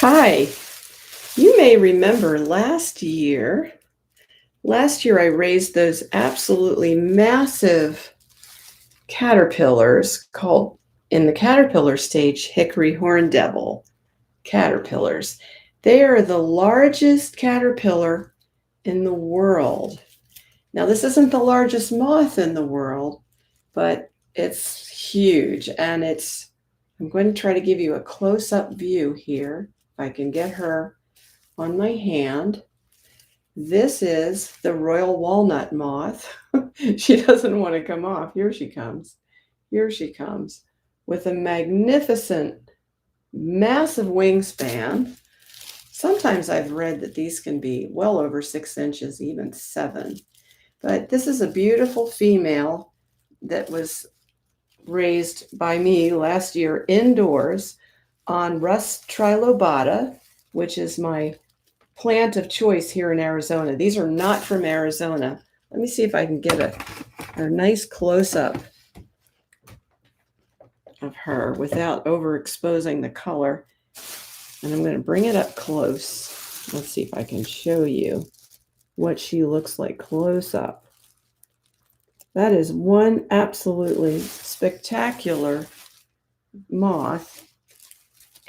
Hi, you may remember last year I raised those absolutely massive caterpillars called in the caterpillar stage hickory hornbeam caterpillars. They are the largest caterpillar in the world. Now, this isn't the largest moth in the world, but it's huge I'm going to try to give you a close-up view here. If I can get her on my hand. This is the Royal Walnut Moth. She doesn't want to come off. Here she comes. Here she comes with a magnificent, massive wingspan. Sometimes I've read that these can be well over 6 inches, even 7. But this is a beautiful female that was raised by me last year indoors on Rhus trilobata, which is my plant of choice here in Arizona. These are not from Arizona. Let me see if I can get a nice close-up of her without overexposing the color. And I'm going to bring it up close. Let's see if I can show you what she looks like close up. That is one absolutely spectacular moth.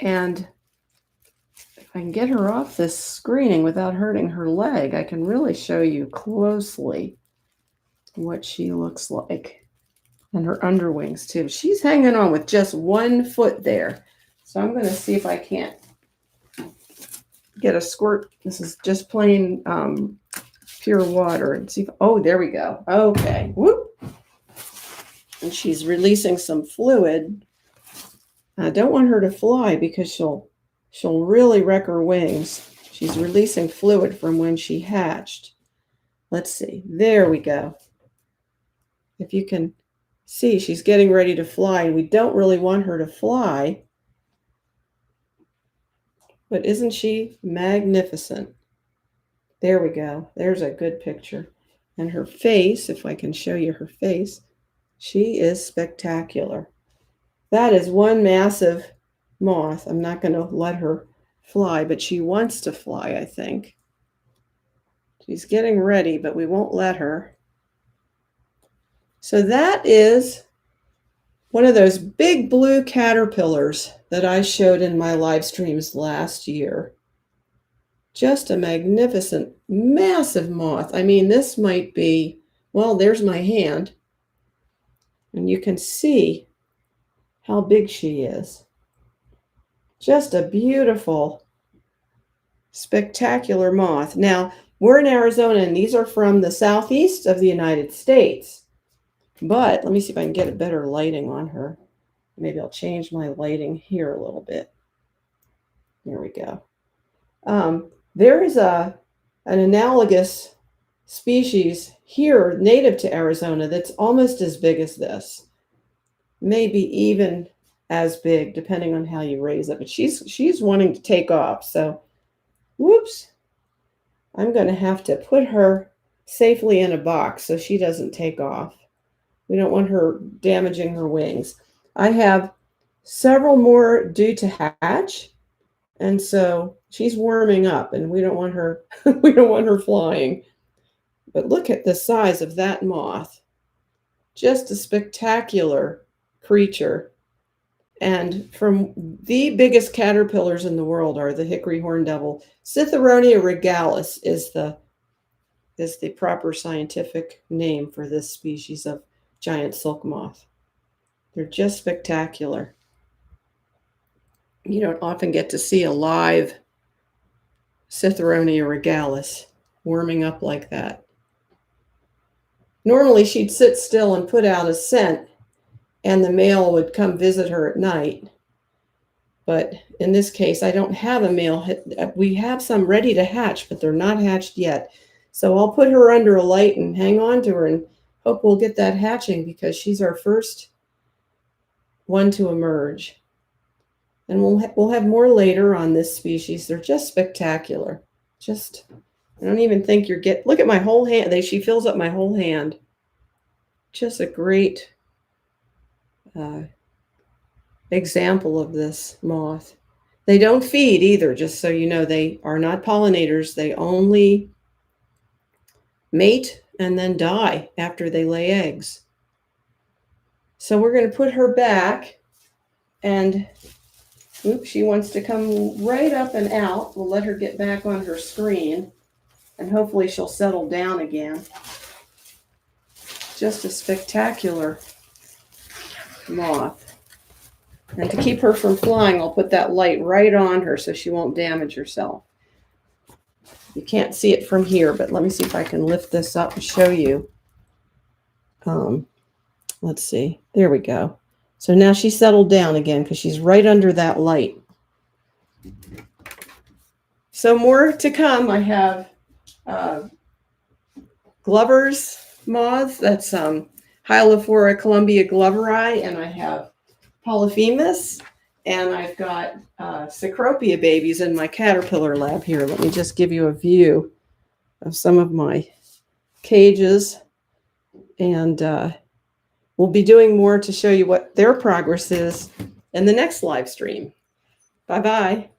And if I can get her off this screening without hurting her leg, I can really show you closely what she looks like. And her underwings too. She's hanging on with just 1 foot there. So I'm going to see if I can't get a squirt. This is just plain pure water. And see if, oh, there we go. Okay. Whoop. And she's releasing some fluid. I don't want her to fly because she'll really wreck her wings. She's releasing fluid from when she hatched. Let's see. There we go. If you can see, she's getting ready to fly, and we don't really want her to fly. But isn't she magnificent? There we go. There's a good picture. And her face, if I can show you her face, she is spectacular. That is one massive moth. I'm not going to let her fly, but she wants to fly, I think. She's getting ready, but we won't let her. So that is one of those big blue caterpillars that I showed in my live streams last year. Just a magnificent, massive moth. I mean, this might be, well, there's my hand. And you can see how big she is. Just a beautiful, spectacular moth. Now, we're in Arizona, and these are from the southeast of the United States. But let me see if I can get a better lighting on her. Maybe I'll change my lighting here a little bit. There we go. There is an analogous species here native to Arizona that's almost as big as this. Maybe even as big, depending on how you raise it. But she's wanting to take off. So, whoops. I'm going to have to put her safely in a box so she doesn't take off. We don't want her damaging her wings. I have several more due to hatch. And so she's warming up, and we don't want her we don't want her flying. But look at the size of that moth. Just a spectacular creature. And from the biggest caterpillars in the world are the hickory hornbeam. Citheronia regalis is the proper scientific name for this species of giant silk moth. They're just spectacular. You don't often get to see a live Citheronia regalis warming up like that. Normally she'd sit still and put out a scent, and the male would come visit her at night. But in this case, I don't have a male. We have some ready to hatch, but they're not hatched yet. So I'll put her under a light and hang on to her and hope we'll get that hatching, because she's our first one to emerge. And we'll have more later on this species. They're just spectacular. I don't even think look at my whole hand. She fills up my whole hand. Just a great example of this moth. They don't feed either, just so you know. They are not pollinators. They only mate and then die after they lay eggs. So we're going to put her back, and oops, she wants to come right up and out. We'll let her get back on her screen, and hopefully she'll settle down again. Just a spectacular moth. And to keep her from flying, I'll put that light right on her so she won't damage herself. You can't see it from here, but let me see if I can lift this up and show you. Let's see. There we go. So now she's settled down again because she's right under that light. So more to come. I have Glover's moths. That's Hylophora Columbia gloveri, and I have Polyphemus, and I've got Cecropia babies in my caterpillar lab here. Let me just give you a view of some of my cages, and we'll be doing more to show you what their progress is in the next live stream. Bye-bye.